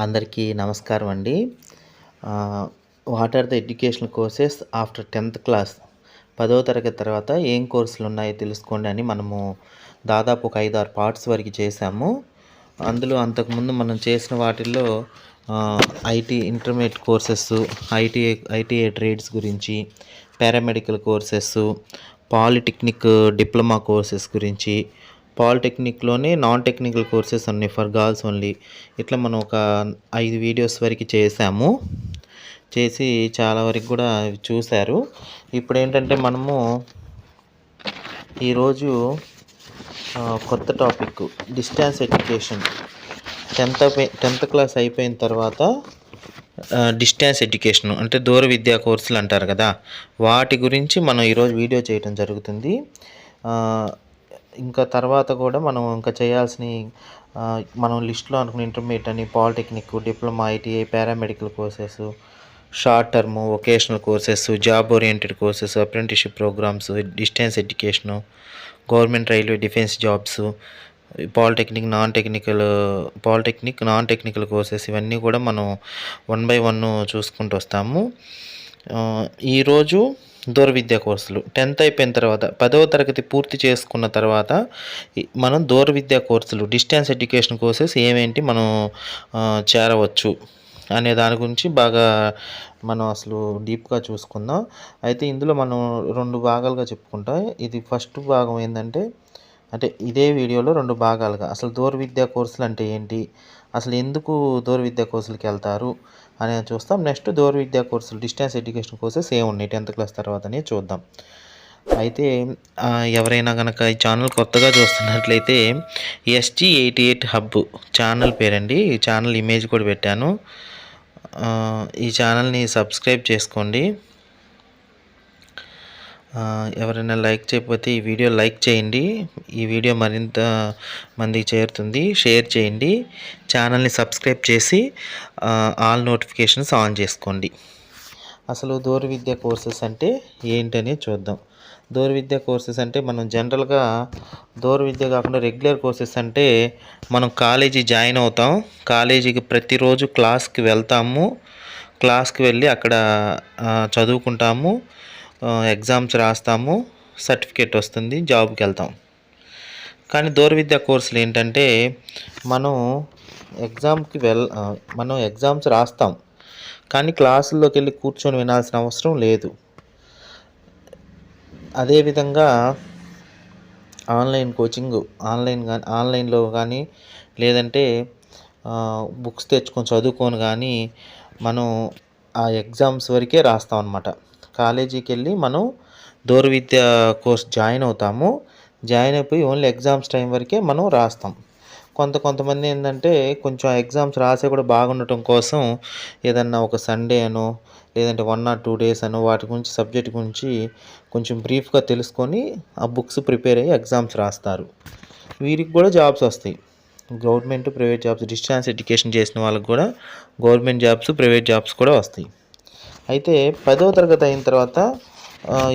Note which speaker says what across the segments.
Speaker 1: అందరికీ నమస్కారం అండి. What are the educational courses after 10th class? 10వ తరగతి తర్వాత ఏం కోర్సులు ఉన్నాయో తెలుసుకోండి అని మనము దాదాపు ఒక 5-6 పార్ట్స్ వరకు చేశాము. అందులో అంతకుముందు మనం చేసిన వాటిల్లో IT intermediate courses, ITI trades గురించి, paramedical courses, polytechnic diploma courses గురించి, పాలిటెక్నిక్లోనే నాన్ టెక్నికల్ కోర్సెస్ ఉన్నాయి ఫర్ గర్ల్స్ ఓన్లీ. ఇట్లా మనం ఒక 5 వీడియోస్ వరకు చేసి చాలా వరకు కూడా చూశారు. ఇప్పుడు ఏంటంటే మనము ఈరోజు కొత్త topic distance education. 10th class అయిపోయిన తర్వాత డిస్టెన్స్ ఎడ్యుకేషన్ అంటే దూర విద్యా కోర్సులు అంటారు కదా, వాటి గురించి మనం ఈరోజు వీడియో చేయడం జరుగుతుంది. ఇంకా తర్వాత కూడా మనం ఇంకా చేయాల్సిన మనం లిస్ట్లో అనుకున్న ఇంటర్మీడియట్ అని, polytechnic, diploma, ITI, paramedical courses, short term vocational courses, job oriented courses, apprenticeship programmes, distance education, government railway defence jobs, polytechnic non technical courses, ఇవన్నీ కూడా మనం 1 by 1 చూసుకుంటూ వస్తాము. ఈరోజు దూర విద్యా కోర్సులు 10th అయిపోయిన తర్వాత 10వ తరగతి పూర్తి చేసుకున్న తర్వాత మనం దూర విద్యా కోర్సులు డిస్టెన్స్ ఎడ్యుకేషన్ కోర్సెస్ ఏమేంటి మనం చేరవచ్చు అనే దాని గురించి బాగా మనం అసలు డీప్గా చూసుకుందాం. అయితే ఇందులో మనం 2 భాగాలుగా చెప్పుకుంటాం. ఇది ఫస్ట్ భాగం ఏంటంటే, అంటే ఇదే వీడియోలో 2 భాగాలుగా అసలు దూర విద్యా కోర్సులు అంటే ఏంటి, అసలు ఎందుకు దూర విద్యా కోర్సులకి వెళ్తారు అనేది చూస్తాం. నెక్స్ట్ దూర విద్యా కోర్సులు డిస్టెన్స్ ఎడ్యుకేషన్ కోర్సెస్ ఏమున్నాయి 10th క్లాస్ తర్వాత అనేది చూద్దాం. అయితే ఎవరైనా కనుక ఈ ఛానల్ కొత్తగా చూస్తున్నట్లయితే SG88 హబ్ ఛానల్ పేరండి. ఈ ఛానల్ ఇమేజ్ కూడా పెట్టాను. ఈ ఛానల్ని సబ్స్క్రైబ్ చేసుకోండి. ఎవరైనా లైక్ చేయకపోతే ఈ వీడియో లైక్ చేయండి. ఈ వీడియో మరింత మందికి చేరుతుంది. షేర్ చేయండి. ఛానల్ని సబ్స్క్రైబ్ చేసి ఆల్ నోటిఫికేషన్స్ ఆన్ చేసుకోండి. అసలు దూర విద్యా కోర్సెస్ అంటే ఏంటని చూద్దాం. దూర విద్యా కోర్సెస్ అంటే మనం జనరల్గా దూర విద్య కాకుండా రెగ్యులర్ కోర్సెస్ అంటే మనం కాలేజీ జాయిన్ అవుతాం, కాలేజీకి ప్రతిరోజు క్లాస్కి వెళ్తాము, క్లాస్కి వెళ్ళి అక్కడ చదువుకుంటాము, ఎగ్జామ్స్ రాస్తాము, సర్టిఫికేట్ వస్తుంది, జాబ్కి వెళ్తాం. కానీ దూర విద్యా కోర్సులు ఏంటంటే మనం ఎగ్జామ్స్ రాస్తాం, కానీ క్లాసుల్లోకి వెళ్ళి కూర్చొని వినాల్సిన అవసరం లేదు. అదేవిధంగా ఆన్లైన్ కోచింగ్, ఆన్లైన్లో కానీ లేదంటే బుక్స్ తెచ్చుకొని చదువుకొని కానీ మనం ఆ ఎగ్జామ్స్ వరకే రాస్తాం అన్నమాట. కాలేజీకి వెళ్ళి మనం దూర విద్యా కోర్స్ జాయిన్ అవుతాము, జాయిన్ అయిపోయి ఓన్లీ ఎగ్జామ్స్ టైం వరకే మనం రాస్తాం. కొంతమంది ఏంటంటే కొంచెం ఎగ్జామ్స్ రాసే కూడా బాగుండటం కోసం ఏదన్నా ఒక సండే అనో లేదంటే 1 or 2 days అనో వాటి గురించి సబ్జెక్ట్ గురించి కొంచెం బ్రీఫ్గా తెలుసుకొని ఆ బుక్స్ ప్రిపేర్ అయ్యి ఎగ్జామ్స్ రాస్తారు. వీరికి కూడా జాబ్స్ వస్తాయి, government, private jobs. Distance education చేసిన వాళ్ళకి కూడా గవర్నమెంట్ జాబ్స్, ప్రైవేట్ జాబ్స్ కూడా వస్తాయి. అయితే 10వ తరగతి అయిన తర్వాత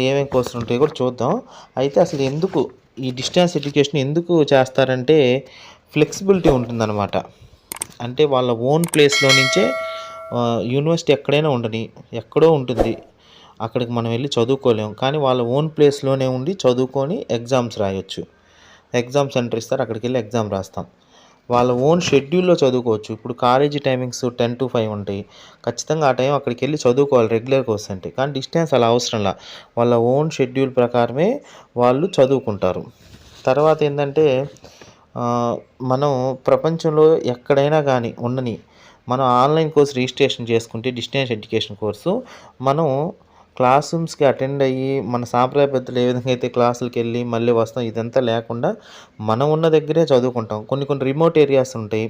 Speaker 1: ఏమేమి కోర్సులు ఉంటాయో కూడా చూద్దాం. అయితే అసలు ఎందుకు ఈ డిస్టెన్స్ ఎడ్యుకేషన్ ఎందుకు చేస్తారంటే ఫ్లెక్సిబిలిటీ ఉంటుందన్నమాట. అంటే వాళ్ళ ఓన్ ప్లేస్లో నుంచే యూనివర్సిటీ ఎక్కడైనా ఉండని, ఎక్కడో ఉంటుంది, అక్కడికి మనం వెళ్ళి చదువుకోలేము, కానీ వాళ్ళ ఓన్ ప్లేస్లోనే ఉండి చదువుకొని ఎగ్జామ్స్ రాయొచ్చు. ఎగ్జామ్ సెంటర్ ఇస్తారు, అక్కడికి వెళ్ళి ఎగ్జామ్ రాస్తాం. వాళ్ళ ఓన్ షెడ్యూల్లో చదువుకోవచ్చు. ఇప్పుడు కాలేజీ టైమింగ్స్ 10 to 5 ఉంటాయి, ఖచ్చితంగా ఆ టైం అక్కడికి వెళ్ళి చదువుకోవాలి రెగ్యులర్ కోర్స్ అంటే. కానీ డిస్టెన్స్ అలా అవసరంలా, వాళ్ళ ఓన్ షెడ్యూల్ ప్రకారమే వాళ్ళు చదువుకుంటారు. తర్వాత ఏంటంటే మనం ప్రపంచంలో ఎక్కడైనా కానీ ఉండని మనం ఆన్లైన్ కోర్స్ రిజిస్ట్రేషన్ చేసుకుంటే డిస్టెన్స్ ఎడ్యుకేషన్ కోర్సు మనం క్లాస్ రూమ్స్కి అటెండ్ అయ్యి మన సాంప్రదాయ పెద్దలు ఏ విధంగా అయితే క్లాసులకి వెళ్ళి మళ్ళీ వస్తాం, ఇదంతా లేకుండా మనం ఉన్న దగ్గరే చదువుకుంటాం. కొన్ని రిమోట్ ఏరియాస్ ఉంటాయి,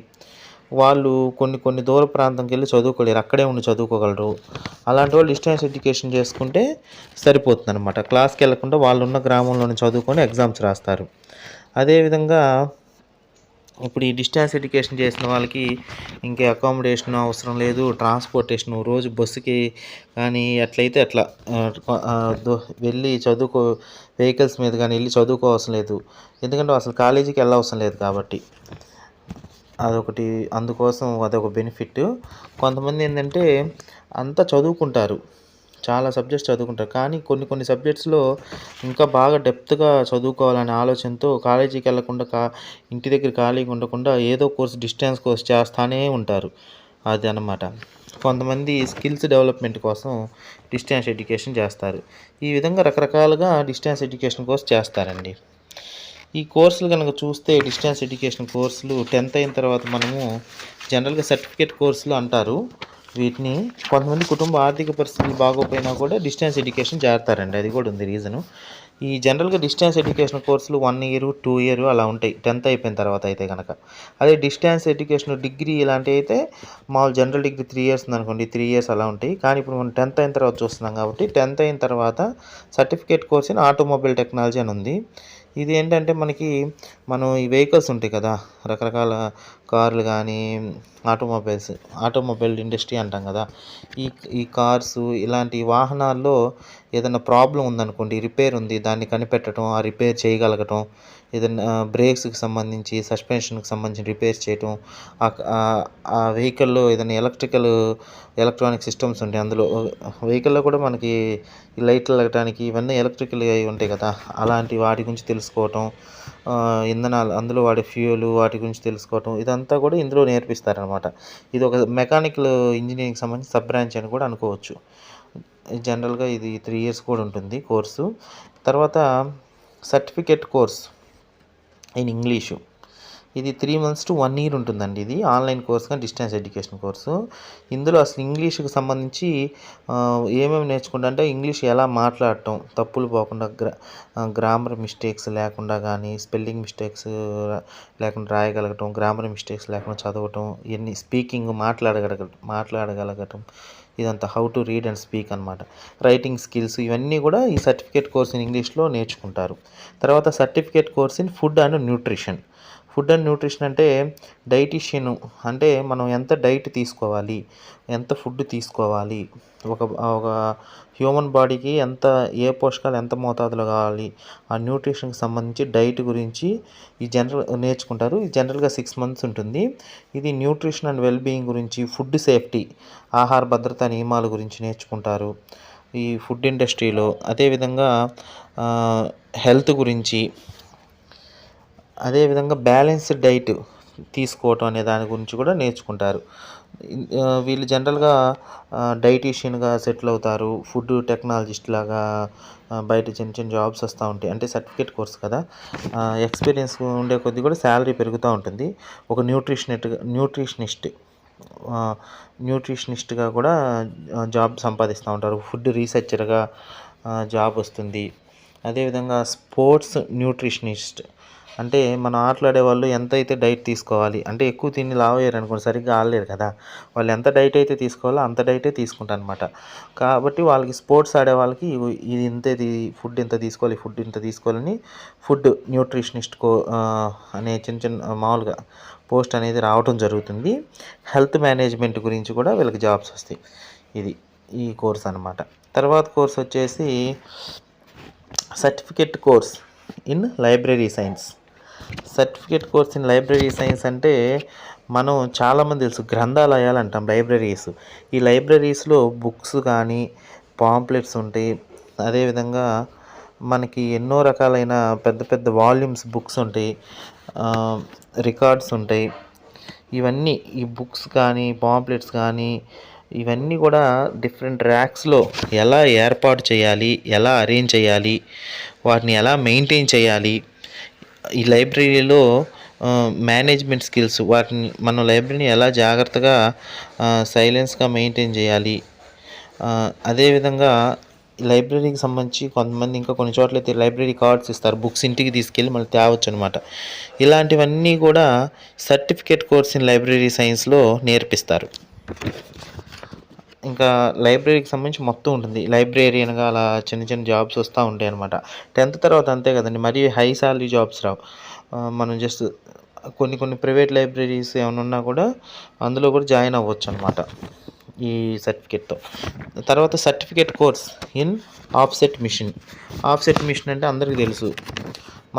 Speaker 1: వాళ్ళు కొన్ని దూర ప్రాంతంకి వెళ్ళి చదువుకోలేరు, అక్కడే ఉండి చదువుకోగలరు. అలాంటి వాళ్ళు డిస్టెన్స్ ఎడ్యుకేషన్ చేసుకుంటే సరిపోతుంది అనమాట. క్లాస్కి వెళ్ళకుండా వాళ్ళు ఉన్న గ్రామంలోనే చదువుకొని ఎగ్జామ్స్ రాస్తారు. అదేవిధంగా ఇప్పుడు ఈ డిస్టెన్స్ ఎడ్యుకేషన్ చేసిన వాళ్ళకి ఇంకా అకామిడేషన్ అవసరం లేదు, ట్రాన్స్పోర్టేషన్ రోజు బస్సుకి కానీ అట్లయితే అట్లా వెళ్ళి వెహికల్స్ మీద కానీ వెళ్ళి చదువుకోవాల్సిన లేదు, ఎందుకంటే అసలు కాలేజీకి వెళ్ళవసరం లేదు కాబట్టి. అదొకటి, అందుకోసం అదొక బెనిఫిట్. కొంతమంది ఏంటంటే అంతా చదువుకుంటారు, చాలా సబ్జెక్ట్స్ చదువుకుంటారు, కానీ కొన్ని కొన్ని సబ్జెక్ట్స్లో ఇంకా బాగా డెప్త్గా చదువుకోవాలనే ఆలోచనతో కాలేజీకి వెళ్ళకుండా ఇంటి దగ్గర ఖాళీగా ఉండకుండా ఏదో కోర్స్, డిస్టెన్స్ కోర్స్ చేస్తానే ఉంటారు. అది అన్నమాట. కొంతమంది స్కిల్స్ డెవలప్మెంట్ కోసం డిస్టెన్స్ ఎడ్యుకేషన్ చేస్తారు. ఈ విధంగా రకరకాలుగా డిస్టెన్స్ ఎడ్యుకేషన్ కోర్స్ చేస్తారండి. ఈ కోర్సులు కనుక చూస్తే, డిస్టెన్స్ ఎడ్యుకేషన్ కోర్సులు 10th అయిన తర్వాత మనము జనరల్గా సర్టిఫికేట్ కోర్సులు అంటారు వీటిని. కొంతమంది కుటుంబ ఆర్థిక పరిస్థితులు బాగోపోయినా కూడా డిస్టెన్స్ ఎడ్యుకేషన్ చేస్తారండి, అది కూడా ఉంది రీజను. ఈ జనరల్గా డిస్టెన్స్ ఎడ్యుకేషన్ కోర్సులు 1 year 2 year అలా ఉంటాయి 10th అయిపోయిన తర్వాత అయితే కనుక. అదే డిస్టెన్స్ ఎడ్యుకేషన్ డిగ్రీ ఇలాంటివి అయితే మామూలు జనరల్ డిగ్రీ 3 years ఉందనుకోండి, 3 years అలా ఉంటాయి. కానీ ఇప్పుడు మనం 10th అయిన తర్వాత చూస్తున్నాం కాబట్టి 10th అయిన తర్వాత certificate course in automobile technology అని ఉంది. ఇది ఏంటంటే మనకి, మనం ఈ వెహికల్స్ ఉంటాయి కదా, రకరకాల కార్లు కానీ, ఆటోమొబైల్ ఇండస్ట్రీ అంటాం కదా, ఈ కార్సు ఇలాంటి వాహనాల్లో ఏదైనా ప్రాబ్లం ఉందనుకోండి, రిపేర్ ఉంది, దాన్ని కనిపెట్టడం, ఆ రిపేర్ చేయగలగటం, ఏదైనా బ్రేక్స్కి సంబంధించి, సస్పెన్షన్కి సంబంధించి రిపేర్ చేయటం, ఆ వెహికల్లో ఏదైనా ఎలక్ట్రానిక్ సిస్టమ్స్ ఉంటాయి, అందులో వెహికల్లో కూడా మనకి ఈ లైట్లు వెళ్ళటానికి ఇవన్నీ ఎలక్ట్రికల్ అవి ఉంటాయి కదా, అలాంటి వాటి గురించి తెలుసుకోవటం, ఇంధనాలు అందులో వాడే ఫ్యూయల్ వాటి గురించి తెలుసుకోవటం, ఇదంతా కూడా ఇందులో నేర్పిస్తారనమాట. ఇది ఒక మెకానికల్ ఇంజనీరింగ్కి సంబంధించి సబ్ బ్రాంచ్ అని కూడా అనుకోవచ్చు. జనరల్గా ఇది 3 years కూడా ఉంటుంది కోర్సు. తర్వాత సర్టిఫికేట్ కోర్స్ ఇన్ ఇంగ్లీషు, ఇది 3 months to 1 year ఉంటుందండి. ఇది ఆన్లైన్ కోర్స్ కానీ డిస్టెన్స్ ఎడ్యుకేషన్ కోర్సు. ఇందులో అసలు ఇంగ్లీష్కి సంబంధించి ఏమేమి నేర్చుకుంటా అంటే, ఇంగ్లీష్ ఎలా మాట్లాడటం తప్పులు పోకుండా, గ్రామర్ మిస్టేక్స్ లేకుండా కానీ, స్పెల్లింగ్ మిస్టేక్స్ లేకుండా రాయగలగటం, గ్రామర్ మిస్టేక్స్ లేకుండా చదవటం, ఇవన్నీ స్పీకింగ్ మాట్లాడగలగటం, ఇదంతా how to read and speak అనమాట. రైటింగ్ స్కిల్స్ ఇవన్నీ కూడా ఈ సర్టిఫికేట్ కోర్స్ ఇన్ ఇంగ్లీష్లో నేర్చుకుంటారు. తర్వాత certificate course in food and nutrition. Food and nutrition అంటే డైటీషియన్, అంటే మనం ఎంత డైట్ తీసుకోవాలి, ఎంత ఫుడ్ తీసుకోవాలి, ఒక హ్యూమన్ బాడీకి ఏ పోషకాలు ఎంత మోతాదులో కావాలి, ఆ న్యూట్రిషన్కి సంబంధించి డైట్ గురించి ఈ నేర్చుకుంటారు. ఇది జనరల్గా 6 months ఉంటుంది. ఇది న్యూట్రిషన్ అండ్ వెల్బీయింగ్ గురించి, ఫుడ్ సేఫ్టీ, ఆహార భద్రతా నియమాల గురించి నేర్చుకుంటారు ఈ ఫుడ్ ఇండస్ట్రీలో. అదేవిధంగా హెల్త్ గురించి, అదేవిధంగా బ్యాలెన్స్డ్ డైట్ తీసుకోవటం అనే దాని గురించి కూడా నేర్చుకుంటారు. వీళ్ళు జనరల్గా డైటీషియన్గా సెటిల్ అవుతారు, ఫుడ్ టెక్నాలజిస్ట్ లాగా బయట చిన్న చిన్న జాబ్స్ వస్తూ ఉంటాయి. అంటే సర్టిఫికేట్ కోర్స్ కదా, ఎక్స్పీరియన్స్ ఉండే కొద్దీ కూడా శాలరీ పెరుగుతూ ఉంటుంది. ఒక న్యూట్రిషనిస్ట్గా కూడా జాబ్ సంపాదిస్తూ ఉంటారు. ఫుడ్ రీసెర్చర్గా జాబ్ వస్తుంది. అదేవిధంగా స్పోర్ట్స్ న్యూట్రిషనిస్ట్, అంటే మనం ఆటలాడే వాళ్ళు ఎంతైతే డైట్ తీసుకోవాలి, అంటే ఎక్కువ తిని లావు అయ్యారు అనుకోండి, సరిగ్గా ఆడలేరు కదా, వాళ్ళు ఎంత డైట్ అయితే తీసుకోవాలో అంత డైటే తీసుకుంటారు అనమాట. కాబట్టి వాళ్ళకి స్పోర్ట్స్ ఆడే వాళ్ళకి ఫుడ్ ఇంత తీసుకోవాలని ఫుడ్ న్యూట్రిషనిస్ట్ అనే చిన్న మామూలుగా పోస్ట్ అనేది రావడం జరుగుతుంది. హెల్త్ మేనేజ్మెంట్ గురించి కూడా వీళ్ళకి జాబ్స్ వస్తాయి. ఇది ఈ కోర్స్ అనమాట. తర్వాత కోర్స్ వచ్చేసి certificate course in library science. Certificate course in library science అంటే, మనం చాలామంది తెలుసు గ్రంథాలయాలు అంటాం, లైబ్రరీస్. ఈ లైబ్రరీస్లో బుక్స్ కానీ పాంప్లెట్స్ ఉంటాయి. అదేవిధంగా మనకి ఎన్నో రకాలైన పెద్ద పెద్ద వాల్యూమ్స్ బుక్స్ ఉంటాయి, రికార్డ్స్ ఉంటాయి. ఇవన్నీ ఈ బుక్స్ కానీ పాంప్లెట్స్ కానీ ఇవన్నీ కూడా డిఫరెంట్ ర్యాక్స్లో ఎలా ఏర్పాటు చేయాలి, ఎలా అరేంజ్ చేయాలి, వాటిని ఎలా మెయింటైన్ చేయాలి, ఈ లైబ్రరీలో మేనేజ్మెంట్ స్కిల్స్, వాటిని మనం లైబ్రరీని ఎలా జాగ్రత్తగా సైలెన్స్గా మెయింటైన్ చేయాలి. అదేవిధంగా లైబ్రరీకి సంబంధించి కొంతమంది ఇంకా కొన్ని చోట్లయితే లైబ్రరీ కార్డ్స్ ఇస్తారు, బుక్స్ ఇంటికి తీసుకెళ్ళి మళ్ళీ తేవచ్చు అనమాట. ఇలాంటివన్నీ కూడా సర్టిఫికేట్ కోర్స్ ఇన్ లైబ్రరీ సైన్స్లో నేర్పిస్తారు. ఇంకా లైబ్రరీకి సంబంధించి మొత్తం ఉంటుంది. లైబ్రేరియన్గా అలా చిన్న చిన్న జాబ్స్ వస్తూ ఉంటాయి అనమాట. 10th తర్వాత అంతే కదండి, మరీ హై శాలరీ జాబ్స్ రావు. మనం జస్ట్ కొన్ని ప్రైవేట్ లైబ్రరీస్ ఏమైనా ఉన్నా కూడా అందులో కూడా జాయిన్ అవ్వచ్చు అనమాట ఈ సర్టిఫికేట్తో. తర్వాత certificate course in offset machine. Offset machine అంటే అందరికీ తెలుసు,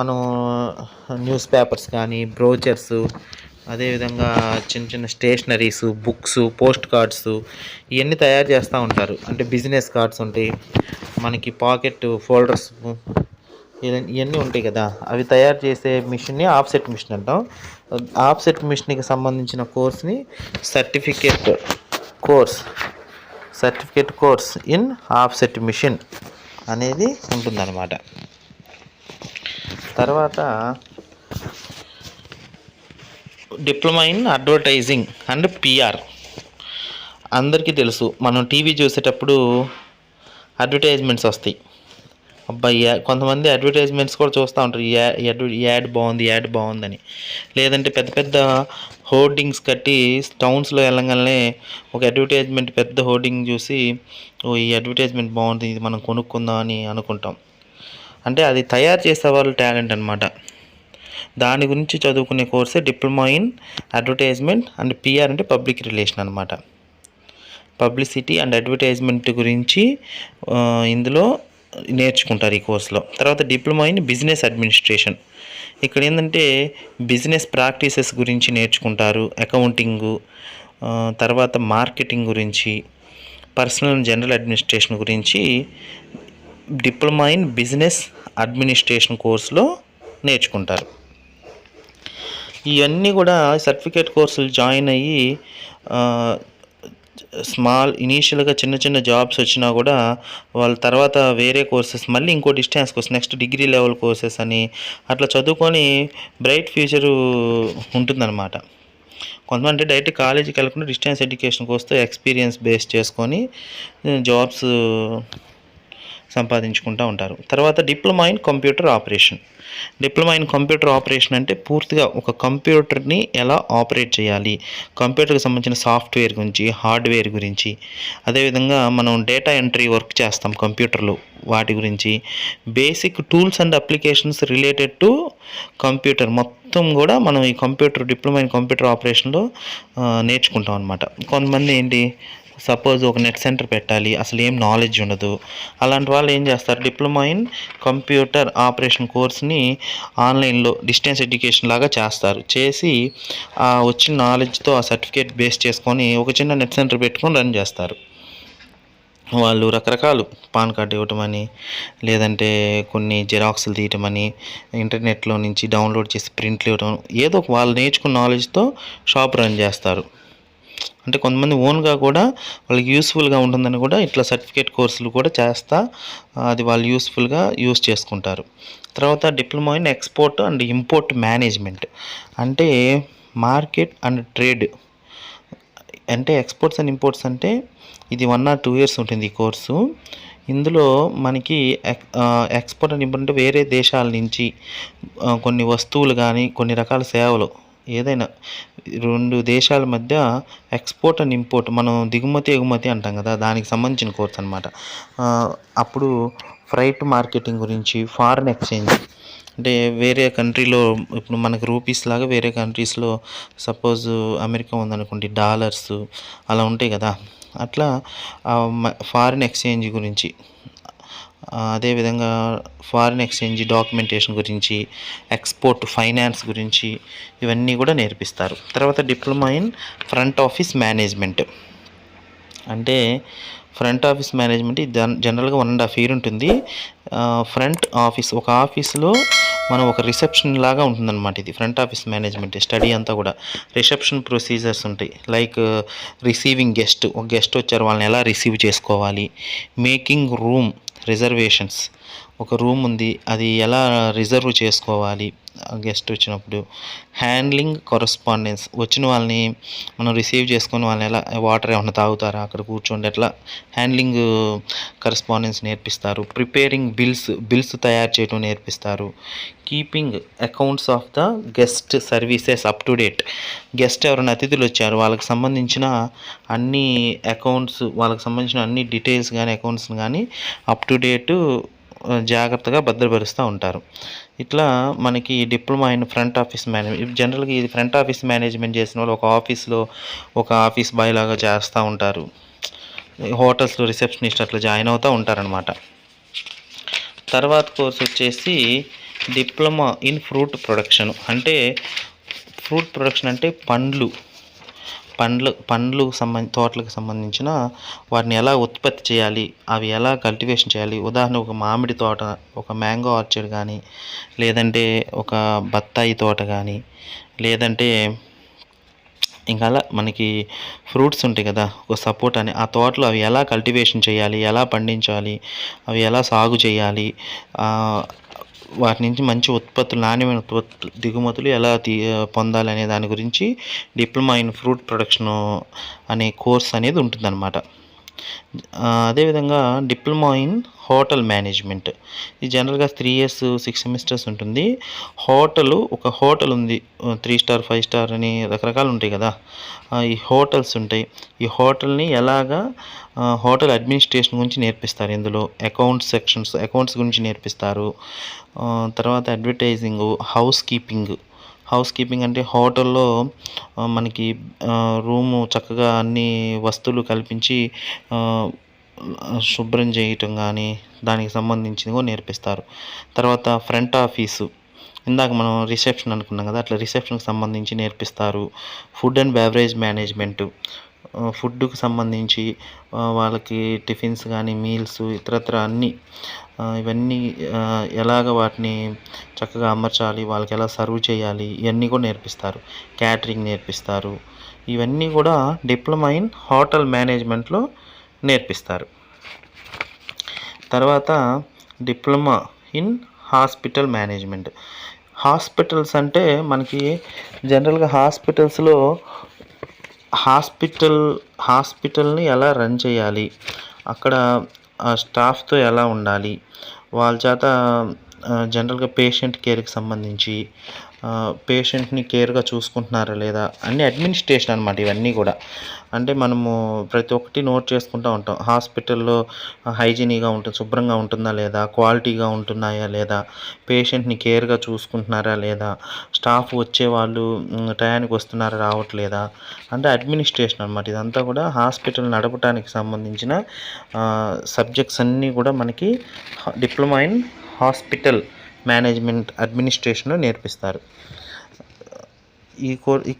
Speaker 1: మనం న్యూస్ పేపర్స్ కానీ, బ్రోచర్స్, అదేవిధంగా చిన్న చిన్న స్టేషనరీస్, బుక్స్, పోస్ట్ కార్డ్స్ ఇవన్నీ తయారు చేస్తూ ఉంటారు. అంటే బిజినెస్ కార్డ్స్ ఉంటాయి, మనకి పాకెట్ ఫోల్డర్స్ ఇవన్నీ ఉంటాయి కదా, అవి తయారు చేసే మిషన్ని ఆఫ్సెట్ మిషన్ అంటాం. ఆఫ్సెట్ మిషన్కి సంబంధించిన కోర్స్ని certificate course in offset machine అనేది ఉంటుందన్నమాట. తర్వాత diploma in advertising and PR. అందరికీ తెలుసు, మనం టీవీ చూసేటప్పుడు అడ్వర్టైజ్మెంట్స్ వస్తాయి. అబ్బాయి కొంతమంది అడ్వర్టైజ్మెంట్స్ కూడా చూస్తూ ఉంటారు, యాడ్ బాగుందని. లేదంటే పెద్ద పెద్ద హోర్డింగ్స్ కట్టి టౌన్స్లో వెళ్ళగానే ఒక అడ్వర్టైజ్మెంట్ పెద్ద హోర్డింగ్ చూసి, ఈ అడ్వర్టైజ్మెంట్ బాగుంది, ఇది మనం కొనుక్కుందాం అని అనుకుంటాం. అంటే అది తయారు చేసే వాళ్ళు టాలెంట్ అనమాట. దాని గురించి చదువుకునే కోర్సే diploma in advertisement and PR, అంటే పబ్లిక్ రిలేషన్ అనమాట. పబ్లిసిటీ అండ్ అడ్వర్టైజ్మెంట్ గురించి ఇందులో నేర్చుకుంటారు ఈ కోర్సులో. తర్వాత డిప్లొమా ఇన్ బిజినెస్ అడ్మినిస్ట్రేషన్. ఇక్కడ ఏంటంటే బిజినెస్ ప్రాక్టీసెస్ గురించి నేర్చుకుంటారు, అకౌంటింగు, తర్వాత మార్కెటింగ్ గురించి, పర్సనల్ అండ్ జనరల్ అడ్మినిస్ట్రేషన్ గురించి డిప్లొమా ఇన్ బిజినెస్ అడ్మినిస్ట్రేషన్ కోర్సులో నేర్చుకుంటారు. ఇవన్నీ కూడా సర్టిఫికేట్ కోర్సులు జాయిన్ అయ్యి ఇనీషియల్గా చిన్న చిన్న జాబ్స్ వచ్చినా కూడా వాళ్ళ తర్వాత వేరే కోర్సెస్, మళ్ళీ ఇంకో distance course, next degree level courses అని అట్లా చదువుకొని బ్రైట్ ఫ్యూచరు ఉంటుందన్నమాట. కొంతమంది డైరెక్ట్ కాలేజీకి వెళ్ళకుండా డిస్టెన్స్ ఎడ్యుకేషన్కి వస్తే ఎక్స్పీరియన్స్ బేస్ చేసుకొని జాబ్స్ సంపాదించుకుంటూ ఉంటారు. తర్వాత diploma in computer operation. Diploma in computer operation అంటే పూర్తిగా ఒక కంప్యూటర్ని ఎలా ఆపరేట్ చేయాలి, కంప్యూటర్కి సంబంధించిన సాఫ్ట్వేర్ గురించి, హార్డ్వేర్ గురించి, అదేవిధంగా మనం డేటా ఎంట్రీ వర్క్ చేస్తాం కంప్యూటర్లో, వాటి గురించి, basic tools and applications related to computer మొత్తం కూడా మనం ఈ డిప్లొమా ఇన్ కంప్యూటర్ ఆపరేషన్లో నేర్చుకుంటాం అనమాట. కొంతమంది ఏంటి, సపోజ్ ఒక నెట్ సెంటర్ పెట్టాలి, అసలు ఏం నాలెడ్జ్ ఉండదు, అలాంటి వాళ్ళు ఏం చేస్తారు, డిప్లొమా ఇన్ కంప్యూటర్ ఆపరేషన్ కోర్స్ని ఆన్లైన్లో డిస్టెన్స్ ఎడ్యుకేషన్ లాగా చేసి వచ్చిన నాలెడ్జ్తో ఆ సర్టిఫికేట్ బేస్ చేసుకొని ఒక చిన్న నెట్ సెంటర్ పెట్టుకొని రన్ చేస్తారు. వాళ్ళు రకరకాలు పాన్ కార్డు ఇవ్వటమని, లేదంటే కొన్ని జిరాక్స్లు తీయటమని, ఇంటర్నెట్లో నుంచి డౌన్లోడ్ చేసి ప్రింట్లు ఇవ్వడం, ఏదో వాళ్ళు నేర్చుకున్న నాలెడ్జ్తో షాప్ రన్ చేస్తారు. అంటే కొంతమంది ఓన్గా కూడా వాళ్ళకి యూస్ఫుల్గా ఉంటుందని కూడా ఇట్లా సర్టిఫికేట్ కోర్సులు కూడా అది వాళ్ళు యూస్ఫుల్గా యూస్ చేసుకుంటారు. తర్వాత diploma in export and import management, అంటే మార్కెట్ అండ్ ట్రేడ్. అంటే ఎక్స్పోర్ట్స్ అండ్ ఇంపోర్ట్స్ అంటే ఇది 1 or 2 years ఉంటుంది ఈ కోర్సు. ఇందులో మనకి ఎక్స్పోర్ట్ అండ్ ఇంపోర్ట్ అంటే వేరే దేశాల నుంచి కొన్ని వస్తువులు కానీ కొన్ని రకాల సేవలు, ఏదైనా 2 దేశాల మధ్య ఎక్స్పోర్ట్ అండ్ ఇంపోర్ట్, మనం దిగుమతి ఎగుమతి అంటాం కదా, దానికి సంబంధించిన కోర్స్ అనమాట. అప్పుడు ఫ్రైట్ మార్కెటింగ్ గురించి, ఫారిన్ ఎక్స్చేంజ్, అంటే వేరే కంట్రీలో ఇప్పుడు మనకి రూపీస్ లాగా వేరే కంట్రీస్లో సపోజ్ అమెరికా ఉందనుకోండి, డాలర్స్ అలా ఉంటాయి కదా, అట్లా ఫారిన్ ఎక్స్చేంజ్ గురించి, అదేవిధంగా ఫారిన్ ఎక్స్చేంజ్ డాక్యుమెంటేషన్ గురించి, ఎక్స్పోర్ట్ ఫైనాన్స్ గురించి ఇవన్నీ కూడా నేర్పిస్తారు. తర్వాత diploma in front office management, అంటే ఫ్రంట్ ఆఫీస్ మేనేజ్మెంట్ జనరల్గా 1.5 years ఉంటుంది. ఫ్రంట్ ఆఫీస్, ఒక ఆఫీస్లో మనం ఒక రిసెప్షన్ లాగా ఉంటుందన్నమాట. ఇది ఫ్రంట్ ఆఫీస్ మేనేజ్మెంట్ స్టడీ అంతా కూడా రిసెప్షన్ ప్రొసీజర్స్ ఉంటాయి. లైక్ రిసీవింగ్ గెస్ట్, ఒక గెస్ట్ వచ్చారు, వాళ్ళని ఎలా రిసీవ్ చేసుకోవాలి, మేకింగ్ రూమ్ రిజర్వేషన్స్, ఒక రూమ్ ఉంది అది ఎలా రిజర్వ్ చేసుకోవాలి గెస్ట్ వచ్చినప్పుడు, హ్యాండ్లింగ్ కరస్పాండెన్స్, వచ్చిన వాళ్ళని మనం రిసీవ్ చేసుకొని వాళ్ళని ఎలా, వాటర్ ఏమైనా తాగుతారా అక్కడ కూర్చోండి, ఎట్లా హ్యాండ్లింగ్ కరస్పాండెన్స్ నేర్పిస్తారు. ప్రిపేరింగ్ బిల్స్ తయారు చేయడం నేర్పిస్తారు. Keeping accounts of the guest services up to date, guest ఎవరైనా అతిథులు వచ్చారు వాళ్ళకి సంబంధించిన అన్ని అకౌంట్స్, వాళ్ళకి సంబంధించిన అన్ని డీటెయిల్స్ కానీ అకౌంట్స్ కానీ అప్ టు డేటు జాగ్రత్తగా భద్రపరుస్తూ ఉంటారు. ఇట్లా మనకి diploma in front office management, జనరల్గా ఇది ఫ్రంట్ ఆఫీస్ మేనేజ్మెంట్ చేసిన వాళ్ళు ఒక ఆఫీస్లో ఒక ఆఫీస్ బాయ్ లాగా చేస్తూ ఉంటారు, హోటల్స్లో రిసెప్షనిస్ట్ అట్లా జాయిన్ అవుతూ ఉంటారనమాట. తర్వాత కోర్స్ వచ్చేసి డిప్లొమా ఇన్ ఫ్రూట్ ప్రొడక్షన్, అంటే ఫ్రూట్ ప్రొడక్షన్ అంటే తోటలకు సంబంధించిన వాటిని ఎలా ఉత్పత్తి చేయాలి, అవి ఎలా కల్టివేషన్ చేయాలి. ఉదాహరణ ఒక మామిడి తోట, ఒక మ్యాంగో ఆర్చర్డ్ కానీ, లేదంటే ఒక బత్తాయి తోట కానీ, లేదంటే ఇంకా అలా మనకి ఫ్రూట్స్ ఉంటాయి కదా, ఒక సపోటా అని, ఆ తోటలో అవి ఎలా కల్టివేషన్ చేయాలి, ఎలా పండించాలి, అవి ఎలా సాగు చేయాలి, వాటి నుంచి మంచి ఉత్పత్తులు, నాణ్యమైన ఉత్పత్తులు, దిగుమతులు ఎలా పొందాలి అనే దాని గురించి డిప్లొమా ఇన్ ఫ్రూట్ ప్రొడక్షన్ అనే కోర్స్ అనేది ఉంటుందన్నమాట. అదేవిధంగా డిప్లొమా ఇన్ హోటల్ మేనేజ్మెంట్, ఇది జనరల్గా 3 years 6 semesters ఉంటుంది. ఒక హోటల్ ఉంది, 3 star 5 star అని రకరకాలు ఉంటాయి కదా, ఈ హోటల్స్ ఉంటాయి. ఈ హోటల్ని ఎలాగా హోటల్ అడ్మినిస్ట్రేషన్ గురించి నేర్పిస్తారు. ఇందులో అకౌంట్స్ గురించి నేర్పిస్తారు. తర్వాత అడ్వర్టైజింగ్, హౌస్ కీపింగ్ అంటే హోటల్లో మనకి రూము చక్కగా అన్ని వస్తువులు కల్పించి శుభ్రం చేయటం కానీ, దానికి సంబంధించినవి కూడా నేర్పిస్తారు. తర్వాత ఫ్రంట్ ఆఫీసు, ఇందాక మనం రిసెప్షన్ అనుకున్నాం కదా, అట్లా రిసెప్షన్కి సంబంధించి నేర్పిస్తారు. ఫుడ్ అండ్ బెవరేజ్ మేనేజ్మెంట్, ఫుడ్కి సంబంధించి వాళ్ళకి టిఫిన్స్ కానీ, మీల్స్, ఇతరత్ర అన్నీ, ఇవన్నీ ఎలాగ వాటిని చక్కగా అమర్చాలి, వాళ్ళకి ఎలా సర్వ్ చేయాలి, ఇవన్నీ కూడా నేర్పిస్తారు. క్యాటరింగ్ నేర్పిస్తారు. ఇవన్నీ కూడా డిప్లొమా ఇన్ హోటల్ మేనేజ్మెంట్లో నేర్పిస్తారు. తర్వాత diploma in hospital management. Hospitals అంటే మనకి జనరల్గా హాస్పిటల్ని ఎలా రన్ చేయాలి, అక్కడ స్టాఫ్తో ఎలా ఉండాలి, వాళ్ళ చేత జనరల్గా పేషెంట్ కేర్కి సంబంధించి పేషెంట్ని కేర్గా చూసుకుంటున్నారా లేదా అన్ని అడ్మినిస్ట్రేషన్ అనమాట. ఇవన్నీ కూడా అంటే మనము ప్రతి ఒక్కటి నోట్ చేసుకుంటూ ఉంటాం. హాస్పిటల్లో హైజీనిక్గా ఉంటుంది, శుభ్రంగా ఉంటుందా లేదా, క్వాలిటీగా ఉంటున్నాయా లేదా, పేషెంట్ని కేర్గా చూసుకుంటున్నారా లేదా, స్టాఫ్ వచ్చేవాళ్ళు టయానికి వస్తున్నారా రావట్లేదా, అంటే అడ్మినిస్ట్రేషన్ అనమాట. ఇదంతా కూడా హాస్పిటల్ నడపడానికి సంబంధించిన సబ్జెక్ట్స్ అన్నీ కూడా మనకి డిప్లొమా ఇన్ హాస్పిటల్ మేనేజ్మెంట్ అడ్మినిస్ట్రేషన్లో నేర్పిస్తారు. ఈ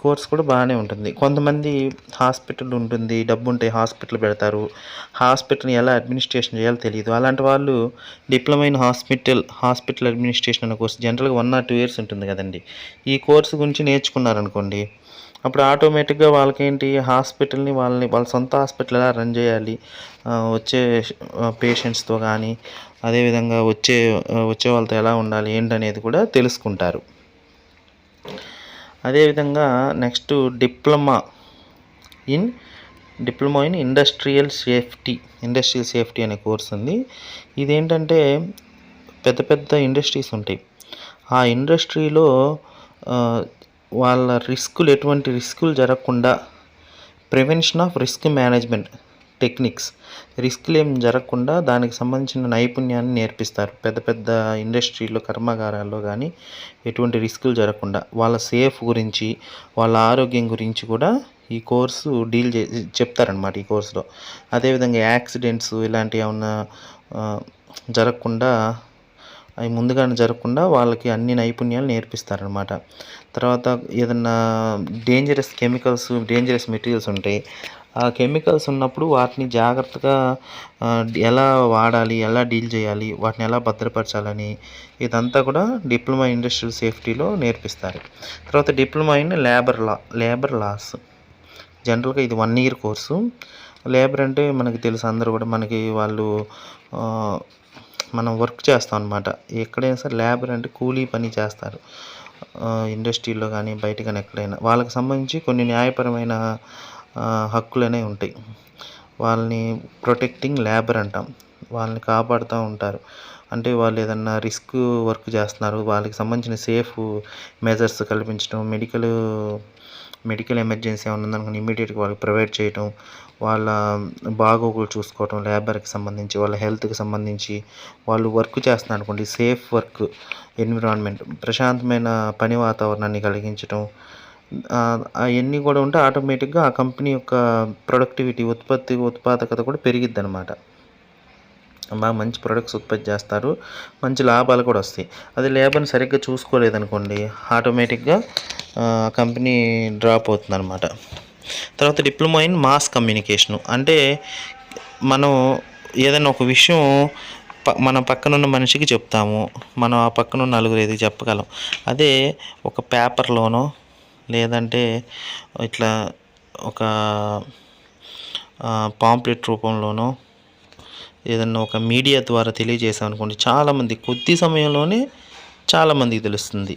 Speaker 1: కోర్స్ కూడా బాగానే ఉంటుంది. కొంతమంది హాస్పిటల్ ఉంటుంది, డబ్బు ఉంటే హాస్పిటల్ పెడతారు, హాస్పిటల్ని ఎలా అడ్మినిస్ట్రేషన్ చేయాలో తెలియదు. అలాంటి వాళ్ళు డిప్లొమా ఇన్ హాస్పిటల్ అడ్మినిస్ట్రేషన్ అనే కోర్స్ జనరల్గా 1 or 2 years ఉంటుంది కదండి. ఈ కోర్సు గురించి నేర్చుకున్నారనుకోండి, అప్పుడు ఆటోమేటిక్గా వాళ్ళకేంటి, హాస్పిటల్ని వాళ్ళ సొంత హాస్పిటల్ ఎలా రన్ చేయాలి, వచ్చే పేషెంట్స్తో కానీ, అదేవిధంగా వచ్చే వాళ్ళతో ఎలా ఉండాలి ఏంటనేది కూడా తెలుసుకుంటారు. అదేవిధంగా next diploma in industrial safety అనే కోర్స్ ఉంది. ఇదేంటంటే పెద్ద ఇండస్ట్రీస్ ఉంటాయి. ఆ ఇండస్ట్రీలో వాళ్ళ ఎటువంటి రిస్కులు జరగకుండా prevention of risk management techniques, రిస్కులు ఏం జరగకుండా దానికి సంబంధించిన నైపుణ్యాన్ని నేర్పిస్తారు. పెద్ద ఇండస్ట్రీలో, కర్మాగారాల్లో కానీ ఎటువంటి రిస్కులు జరగకుండా వాళ్ళ సేఫ్ గురించి, వాళ్ళ ఆరోగ్యం గురించి కూడా ఈ కోర్సు చెప్తారనమాట ఈ కోర్సులో. అదేవిధంగా యాక్సిడెంట్స్ ఇలాంటివి ఏమన్నా ముందుగానే జరగకుండా వాళ్ళకి అన్ని నైపుణ్యాలు నేర్పిస్తారనమాట. తర్వాత ఏదన్నా డేంజరస్ కెమికల్స్, డేంజరస్ మెటీరియల్స్ ఉంటాయి. ఆ కెమికల్స్ ఉన్నప్పుడు వాటిని జాగ్రత్తగా ఎలా వాడాలి, ఎలా డీల్ చేయాలి, వాటిని ఎలా భద్రపరచాలని ఇదంతా కూడా డిప్లొమా ఇండస్ట్రియల్ సేఫ్టీలో నేర్పిస్తారు. తర్వాత డిప్లొమా ఇన్ లేబర్ లాస్, జనరల్గా ఇది 1 year కోర్సు. లేబర్ అంటే మనకి తెలుసు, అందరూ కూడా మనకి మనం వర్క్ చేస్తాం అనమాట. ఎక్కడైనా సరే లేబర్ అంటే కూలీ పని చేస్తారు. ఇండస్ట్రీలో కానీ బయట కానీ ఎక్కడైనా వాళ్ళకి సంబంధించి కొన్ని న్యాయపరమైన హక్కులు అనేవి ఉంటాయి. వాళ్ళని ప్రొటెక్టింగ్ లేబర్ అంటాం. వాళ్ళని కాపాడుతూ ఉంటారు. అంటే వాళ్ళు ఏదన్నా రిస్క్ వర్క్ చేస్తున్నారు, వాళ్ళకి సంబంధించిన సేఫ్ మెజర్స్ కల్పించడం, మెడికల్ ఎమర్జెన్సీ ఏమైనా ఉందనుకోని ఇమీడియట్గా వాళ్ళకి ప్రొవైడ్ చేయటం, వాళ్ళ బాగోగులు చూసుకోవటం, లేబర్కి సంబంధించి వాళ్ళ హెల్త్కి సంబంధించి వాళ్ళు వర్క్ చేస్తున్నారు అనుకోండి, సేఫ్ వర్క్ ఎన్విరాన్మెంట్, ప్రశాంతమైన పని వాతావరణాన్ని కలిగించటం, అవన్నీ కూడా ఉంటే ఆటోమేటిక్గా ఆ కంపెనీ యొక్క ప్రొడక్టివిటీ, ఉత్పాదకత కూడా పెరిగిద్ది అనమాట. బాగా మంచి ప్రొడక్ట్స్ ఉత్పత్తి చేస్తారు, మంచి లాభాలు కూడా వస్తాయి. అది లేబర్ని సరిగ్గా చూసుకోలేదనుకోండి ఆటోమేటిక్గా కంపెనీ డ్రాప్ అవుతుందన్నమాట. తర్వాత డిప్లొమా ఇన్ మాస్ కమ్యూనికేషను అంటే మనం ఏదైనా ఒక విషయం మన పక్కనున్న మనిషికి చెప్తాము, మనం ఆ పక్కనున్న నలుగురికి చెప్పగలం. అదే ఒక పేపర్లోనో లేదంటే ఇట్లా ఒక పాంప్లెట్ రూపంలోనో ఏదన్నా ఒక మీడియా ద్వారా తెలియజేసామనుకోండి చాలామంది కొద్ది సమయంలోనే చాలామందికి తెలుస్తుంది.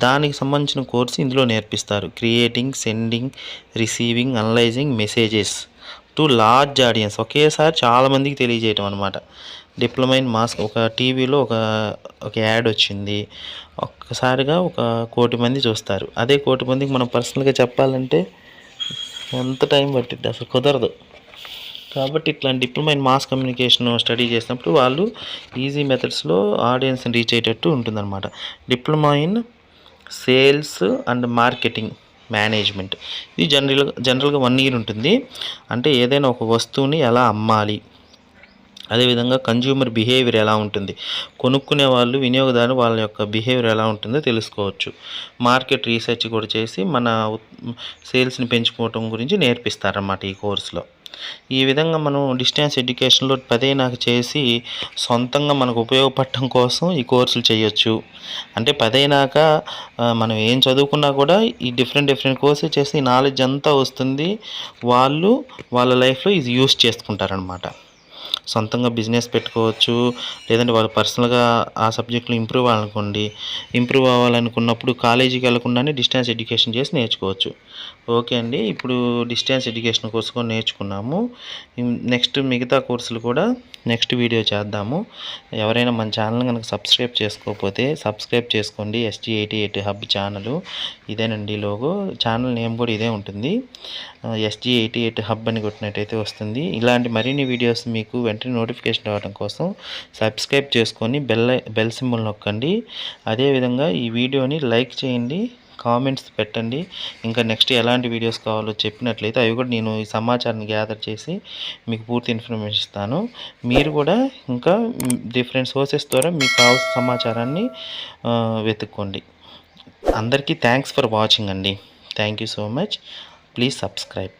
Speaker 1: దానికి సంబంధించిన కోర్సు ఇందులో నేర్పిస్తారు. Creating, sending, receiving, analysing messages to large audience, ఒకేసారి చాలామందికి తెలియజేయటం అనమాట. డిప్లొమా ఇన్ మాస్ ఒక టీవీలో ఒక యాడ్ వచ్చింది, ఒక్కసారిగా 1,00,00,000 మంది చూస్తారు. అదే 1,00,00,000 మందికి మనం పర్సనల్గా చెప్పాలంటే ఎంత టైం పట్టిద్ది, అసలు కుదరదు. కాబట్టి ఇట్లాంటి diploma in mass communication study చేసినప్పుడు వాళ్ళు ఈజీ మెథడ్స్లో ఆడియన్స్ని రీచ్ అయ్యేటట్టు ఉంటుందన్నమాట. Diploma in sales and marketing management ఇది జనరల్గా 1 year ఉంటుంది. అంటే ఏదైనా ఒక వస్తువుని ఎలా అమ్మాలి, అదేవిధంగా కన్జ్యూమర్ బిహేవియర్ ఎలా ఉంటుంది, కొనుక్కునే వాళ్ళు వినియోగదారు వాళ్ళ యొక్క బిహేవియర్ ఎలా ఉంటుందో తెలుసుకోవచ్చు. మార్కెట్ రీసెర్చ్ కూడా చేసి మన సేల్స్ని పెంచుకోవటం గురించి నేర్పిస్తారన్నమాట ఈ కోర్సులో. ఈ విధంగా మనం డిస్టెన్స్ ఎడ్యుకేషన్లో 10 నాకు చేసి సొంతంగా మనకు ఉపయోగపడటం కోసం ఈ కోర్సులు చేయొచ్చు. అంటే 10 అయినాక మనం ఏం చదువుకున్నా కూడా ఈ డిఫరెంట్ కోర్సులు చేసి ఈ నాలెడ్జ్ అంతా వస్తుంది. వాళ్ళు వాళ్ళ లైఫ్లో ఇది యూస్ చేసుకుంటారనమాట. సొంతంగా బిజినెస్ పెట్టుకోవచ్చు, లేదంటే వాళ్ళు పర్సనల్గా ఆ సబ్జెక్టులో ఇంప్రూవ్ అవ్వాలనుకున్నప్పుడు కాలేజీకి వెళ్ళకుండానే డిస్టెన్స్ ఎడ్యుకేషన్ చేసి నేర్చుకోవచ్చు. ఓకే అండి, ఇప్పుడు డిస్టెన్స్ ఎడ్యుకేషన్ కోర్సు కూడా నేర్చుకున్నాము. నెక్స్ట్ మిగతా కోర్సులు కూడా నెక్స్ట్ వీడియో చేద్దాము. ఎవరైనా మన ఛానల్ కనుక సబ్స్క్రైబ్ చేసుకోకపోతే సబ్స్క్రైబ్ చేసుకోండి. SG88 హబ్ ఛానల్ ఇదేనండి లోగో, ఛానల్ నేమ్ కూడా ఇదే ఉంటుంది. SG88 హబ్ అని కొట్టినట్టయితే వస్తుంది. ఇలాంటి మరిన్ని వీడియోస్ మీకు వెంటనే నోటిఫికేషన్ రావడం కోసం సబ్స్క్రైబ్ చేసుకొని బెల్ సింబల్ నొక్కండి. అదేవిధంగా ఈ వీడియోని లైక్ చేయండి, కామెంట్స్ పెట్టండి. ఇంకా నెక్స్ట్ ఎలాంటి వీడియోస్ కావాలో చెప్పినట్లయితే అవి కూడా నేను ఈ సమాచారాన్ని గ్యాదర్ చేసి మీకు పూర్తి ఇన్ఫర్మేషన్ ఇస్తాను. మీరు కూడా ఇంకా డిఫరెంట్ సోర్సెస్ ద్వారా మీకు కావాల్సిన సమాచారాన్ని వెతుక్కోండి. అందరికీ థ్యాంక్స్ ఫర్ వాచింగ్ అండి. Thank you so much. Please subscribe.